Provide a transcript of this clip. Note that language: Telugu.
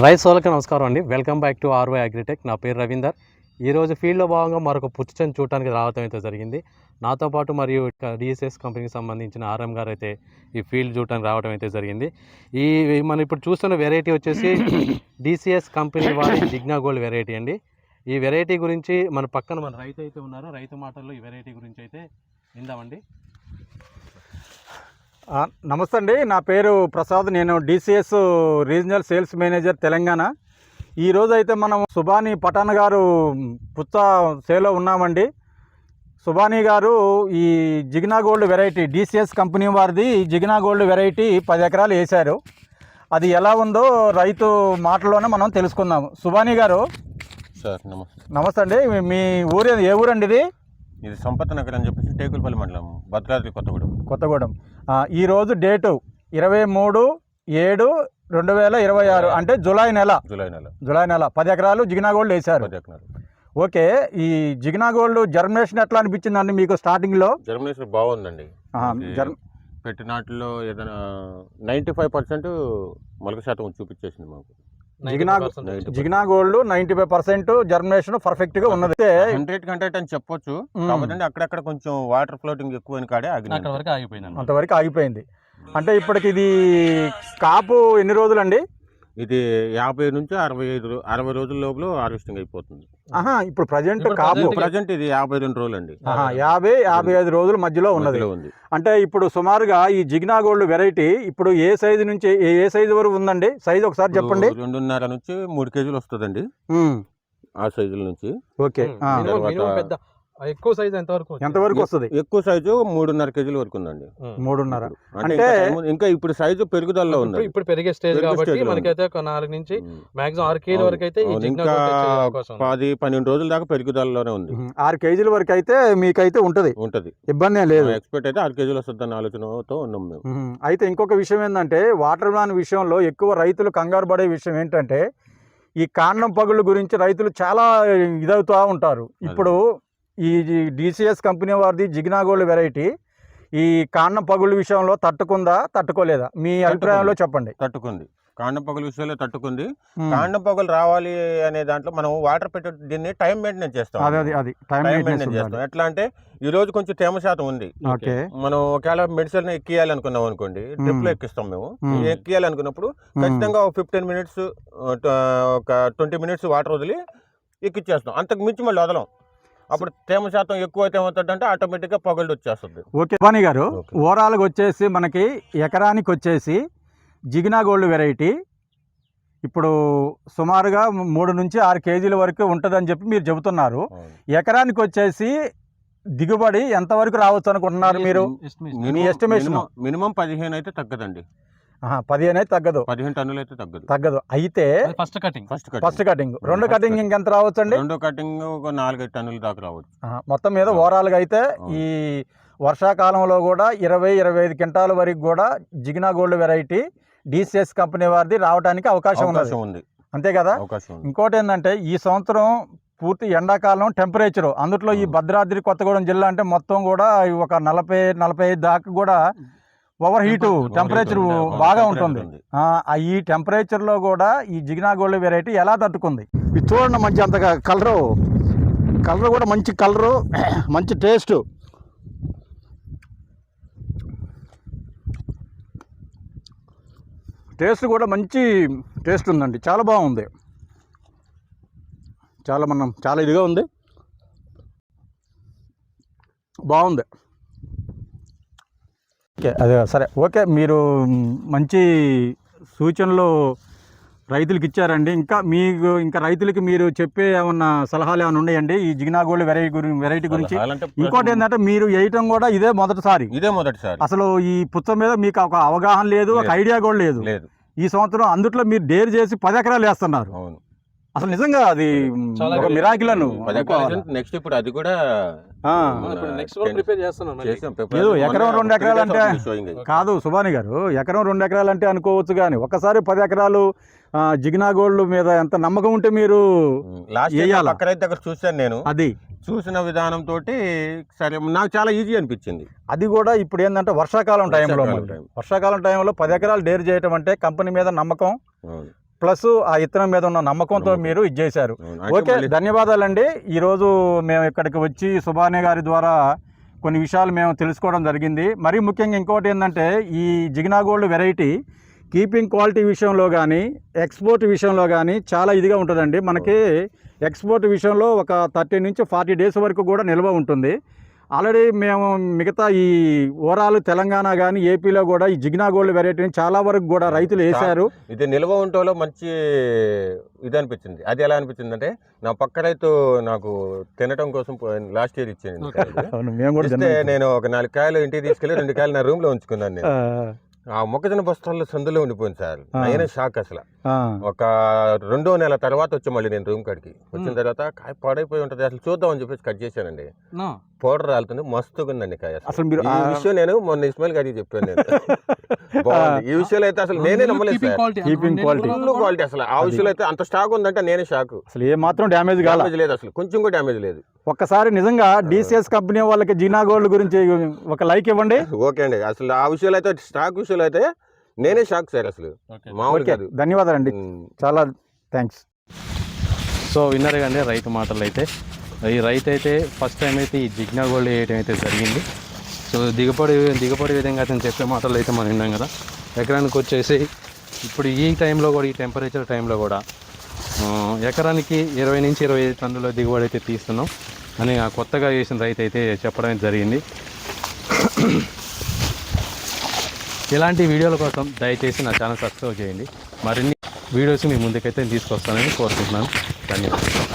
రైస్ వాళ్ళకి నమస్కారం అండి. Welcome back to RY agritech. నా పేరు రవీందర్. ఈరోజు ఫీల్డ్లో భాగంగా మరొక పుచ్చని చూడటానికి రావడం అయితే జరిగింది. నాతో పాటు మరియు డిఎస్ఎస్ కంపెనీకి సంబంధించిన ఆర్ఎం గారు అయితే ఈ ఫీల్డ్ చూడటానికి రావడం అయితే జరిగింది. మనం ఇప్పుడు చూస్తున్న వెరైటీ వచ్చేసి డిసిఎస్ కంపెనీ వారి జిగ్నా గోల్డ్ వెరైటీ అండి. ఈ వెరైటీ గురించి మన పక్కన మన రైతు అయితే ఉన్నారు. రైతు మాటల్లో ఈ వెరైటీ గురించి అయితే విందామండి. నమస్తే అండి, నా పేరు ప్రసాద్. నేను DCS regional sales manager Telangana. ఈరోజు అయితే మనం సుబానీ పఠాన్ గారు పుచ్చ సేలో ఉన్నామండి. సుబానీ గారు ఈ జిగ్నా గోల్డ్ వెరైటీ డిసిఎస్ కంపెనీ వారిది జిగ్నా గోల్డ్ వెరైటీ 10 ఎకరాలు వేశారు. అది ఎలా ఉందో రైతు మాటల్లోనే మనం తెలుసుకుందాము. సుబానీ గారు సార్ నమస్తే అండి. మీ ఊరు ఏ ఊరండి? ఇది సంపత్ నగర్ అని చెప్పేసి టేకులపల్లి మండలం, భద్రాద్రి కొత్తగూడెం. ఈరోజు డేటు 23/7/2026 అంటే జూలై నెల 10 ఎకరాలు జిగ్నా గోల్డ్ వేశారు. ఓకే, ఈ జిగ్నా గోల్డ్ జర్మినేషన్ ఎట్లా అనిపించిందండి మీకు స్టార్టింగ్లో? జర్మినేషన్ బాగుందండి. పెట్టిన నాటిలో ఏదైనా 95% మొలక శాతం చూపించేసింది మాకు. జిగ్నా గోల్డ్ 95% జర్మినేషన్ పర్ఫెక్ట్ గా ఉన్నది. 100% అని చెప్పొచ్చు. కాబట్టి అక్కడక్కడ కొంచెం వాటర్ ఫ్లోటింగ్ ఎక్కువ కాడే అంతవరకు ఆగిపోయింది. అంటే ఇప్పటికి ఇది కాపు ఎన్ని రోజులండి? ఇది 50 నుంచి 60 రోజుల లోపల హార్వెస్టింగ్ అయిపోతుంది. ఇప్పుడు ప్రజెంట్ కాపు ఇది 52 రోజులు అండి. 50-55 రోజుల మధ్యలో ఉన్నది. అంటే ఇప్పుడు సుమారుగా ఈ జిగ్నా గోల్డ్ వెరైటీ ఇప్పుడు ఏ సైజు నుంచి ఏ సైజు వరకు ఉందండి? సైజు ఒకసారి చెప్పండి. 2.5 నుంచి 3 కేజీలు వస్తుందండి ఆ సైజుల నుంచి. ఓకే, ఎక్కువ సైజు ఎంతవరకు వస్తుంది? ఎక్కువ సైజు 3.5 కేజీల వరకు ఉందండి. 3.5 అంటే ఇంకా ఇప్పుడు సైజు పెరుగుదలలో ఉంది. ఇప్పుడు పెరిగే స్టేజ్ కాబట్టి మనకైతే 4 నుంచి మాక్సిమం 6 కేజీల వరకు అయితే ఇంకా 10-12 రోజుల దాకా పెరుగుదలలోనే ఉంది. 6 కేజీల వరకు అయితే మీకైతే ఉంటది, ఇబ్బంది లేదు. ఎక్స్పెక్ట్ అయితే 6 కేజీలు వస్తుందని ఆలోచనతో ఉన్నాం మేము. అయితే ఇంకొక విషయం ఏంటంటే వాటర్ మిలన్ విషయంలో ఎక్కువ రైతులు కంగారు పడే విషయం ఏంటంటే ఈ కాండం పగుళ్ళ గురించి రైతులు చాలా ఇదవుతూ ఉంటారు. ఇప్పుడు ఈ డిసిఎస్ కంపెనీ వారిది జిగ్నా గోల్డ్ వెరైటీ ఈ కాండం పగుళ్ళ విషయంలో తట్టుకోలేదా? మీ అభిప్రాయంలో చెప్పండి. తట్టుకుంది. కాండం పగుల విషయంలో తట్టుకుంది. కాండం పగులు రావాలి అనే దాంట్లో మనం వాటర్ పెట్టి దీన్ని టైం మెయింటెనెన్స్ చేస్తాం. ఎట్లా అంటే ఈ రోజు కొంచెం తేమ శాతం ఉంది. మనం ఒకవేళ మెడిసిన్ ఎక్కియాలి అనుకున్నాం అనుకోండి, డ్రిప్ లో ఎక్కిస్తాం మేము. ఎక్కియాలి అనుకున్నప్పుడు ఖచ్చితంగా 15 మినిట్స్ 20 మినిట్స్ వాటర్ వదిలి ఎక్కిచ్చేస్తాం. అంతకు మించి మళ్ళీ వదలం. అప్పుడు తేమ శాతం ఎక్కువ అయితే ఏమవుతుందంటే ఆటోమేటిక్గా పగుళ్ళు వచ్చేస్తుంది. ఓకే సుబానీ గారు, ఓవరాల్గా వచ్చేసి మనకి ఎకరానికి వచ్చేసి జిగ్నా గోల్డ్ వెరైటీ ఇప్పుడు సుమారుగా 3 నుంచి 6 కేజీల వరకు ఉంటుందని చెప్పి మీరు చెబుతున్నారు. ఎకరానికి వచ్చేసి దిగుబడి ఎంతవరకు రావచ్చు అనుకుంటున్నారు మీరు? మీ ఎస్టిమేషన్ మినిమం 15 అయితే తగ్గదండి. 15 అయితే తగ్గదు, 15 టన్నులు అయితే తగ్గదు. అయితే ఫస్ట్ కటింగ్ రెండో కటింగ్ ఇంకెంత రావచ్చు అండి? రెండో కటింగ్ ఒక 4-5 టన్నుల దాకా రావచ్చు. మొత్తం మీద ఓవరాల్గా అయితే ఈ వర్షాకాలంలో కూడా 20-25 క్వింటాల వరకు కూడా జిగ్నా గోల్డ్ వెరైటీ డిసిఎస్ కంపెనీ వారిది రావడానికి అవకాశం ఉంది. అంతే కదా? ఇంకోటి ఏంటంటే ఈ సంవత్సరం పూర్తి ఎండాకాలం టెంపరేచర్, అందులో ఈ భద్రాద్రి కొత్తగూడెం జిల్లా అంటే మొత్తం కూడా ఒక 40-45 దాకా కూడా ఓవర్ హీట్ టెంపరేచర్ బాగా ఉంటుంది. ఈ టెంపరేచర్లో కూడా ఈ జిగ్నా గోల్డ్ వెరైటీ ఎలా తట్టుకుంది? ఇది చూడండి, మంచి అంతగా కలరు కూడా మంచి కలరు, మంచి టేస్ట్. టేస్ట్ కూడా మంచి టేస్ట్ ఉందండి, చాలా బాగుంది. చాలా ఇదిగా ఉంది, బాగుంది. ఓకే, అదే సరే. ఓకే, మీరు మంచి సూచనలు రైతులకు ఇచ్చారండి. ఇంకా రైతులకి మీరు చెప్పే ఏమన్నా సలహాలు ఏమైనా ఉన్నాయండి ఈ జిగ్నా గోల్డ్ వెరైటీ గురించి? ఇంకోటి ఏంటంటే మీరు వేయటం కూడా ఇదే మొదటిసారి. అసలు ఈ పుచ్చ మీద మీకు ఒక అవగాహన లేదు, ఒక ఐడియా కూడా లేదు. ఈ సంవత్సరం అందుట్లో మీరు డేర్ చేసి 10 ఎకరాలు వేస్తున్నారు. అసలు నిజంగా అది ఒక మిరాకిల్ అను. నెక్స్ట్ ఇప్పుడు అది కూడా ఎకరం 2 ఎకరాలు అంటే కాదు సుబానీ గారు, ఎకరం 2 ఎకరాలు అంటే అనుకోవచ్చు, కానీ ఒకసారి 10 ఎకరాలు జిగ్నా గోల్డ్ మీద ఎంత నమ్మకం ఉంటే మీరు దగ్గర చూశాను నేను. అది చూసిన విధానం తోటి సరే నాకు చాలా ఈజీ అనిపించింది. అది కూడా ఇప్పుడు ఏంటంటే వర్షాకాలం టైంలో 10 ఎకరాలు డేర్ చేయటం అంటే కంపెనీ మీద నమ్మకం, ప్లస్ ఆ ఇత్తనం మీద ఉన్న నమ్మకంతో మీరు ఇది చేశారు. ఓకే, ధన్యవాదాలండి. ఈరోజు మేము ఇక్కడికి వచ్చి సుభానే గారి ద్వారా కొన్ని విషయాలు మేము తెలుసుకోవడం జరిగింది. మరీ ముఖ్యంగా ఇంకోటి ఏంటంటే ఈ జిగ్నా గోల్డ్ వెరైటీ కీపింగ్ క్వాలిటీ విషయంలో కానీ ఎక్స్పోర్ట్ విషయంలో కానీ చాలా ఇదిగా ఉంటుందండి. మనకి ఎక్స్పోర్ట్ విషయంలో ఒక 30 నుంచి 40 డేస్ వరకు కూడా నిల్వ ఉంటుంది. ఆల్రెడీ మేము మిగతా ఈ ఓవరాల్ తెలంగాణ కానీ ఏపీలో కూడా ఈ జిగ్నా గోల్డ్ వెరైటీని చాలా వరకు కూడా రైతులు వేశారు. ఇది నిల్వ ఉంటోలో మంచి ఇది అనిపించింది. అది ఎలా అనిపించింది అంటే నా పక్క రైతు నాకు తినటం కోసం లాస్ట్ ఇయర్ ఇచ్చింది. నేను ఒక 4 కాయలు ఇంటికి తీసుకెళ్ళి 2 కాయలు నా రూమ్ లో ఉంచుకున్నాను. నేను ఆ మొక్కజొన్న బస్తాల్లో సందులో ఉండిపోయింది సార్. అయినా షాక్ అసలు. ఒక 2వ నెల తర్వాత వచ్చి మళ్ళీ నేను రూమ్ కాడికి వచ్చిన తర్వాత కాయ పాడైపోయి ఉంటది, అసలు చూద్దాం అని చెప్పేసి కట్ చేశానండి. పౌడర్ రాలుతుంది, మస్తుగా ఉందండి కాయ. అసలు మీరు ఈ విషయం నేను మొన్న ఇస్మాయిల్ గారికి చెప్పాను. నేను ఈ విషయంలో అయితే అసలు నేనే నమ్మలేదు సార్. క్వాలిటీ అసలు ఆ విషయంలో అయితే అంత స్టాక్ ఉందంటే నేనే షాక్. అసలు ఏ మాత్రం డ్యామేజ్ లేదు, అసలు కొంచెం కూడా డ్యామేజ్ లేదు. ఒక్కసారి నిజంగా డిసిఎస్ కంపెనీ వాళ్ళకి జిగ్నా గోల్డ్ గురించి ఒక లైక్ ఇవ్వండి. ఓకే అండి, అసలు ఆ విషయంలో అయితే స్టాక్ విషయంలో అయితే నేనే షాక్ సార్. అసలు మామూలు కాదు. ధన్యవాదాలండి, చాలా థ్యాంక్స్. సో విన్నారు కండి రైతు మాటలు అయితే. ఈ రైతు అయితే ఫస్ట్ టైం అయితే ఈ జిగ్నా గోల్డ్ వేయటం అయితే జరిగింది. సో దిగపడి విధంగా అతను చెప్పే మాటలు అయితే మనం విన్నాం కదా. ఎకరానికి వచ్చేసి ఇప్పుడు ఈ టైంలో కూడా, ఈ టెంపరేచర్ టైంలో కూడా ఎకరానికి 20 నుంచి 25 టన్నుల దిగుబడి అయితే తీస్తున్నాం అని ఆ కొత్తగా వేసిన రైతు అయితే చెప్పడం జరిగింది. ఇలాంటి వీడియోల కోసం దయచేసి నా ఛానల్ సబ్స్క్రైబ్ చేయండి. మరిన్ని వీడియోస్ మీ ముందుకైతే తీసుకొస్తానని కోరుకుంటున్నాను. ధన్యవాదాలు.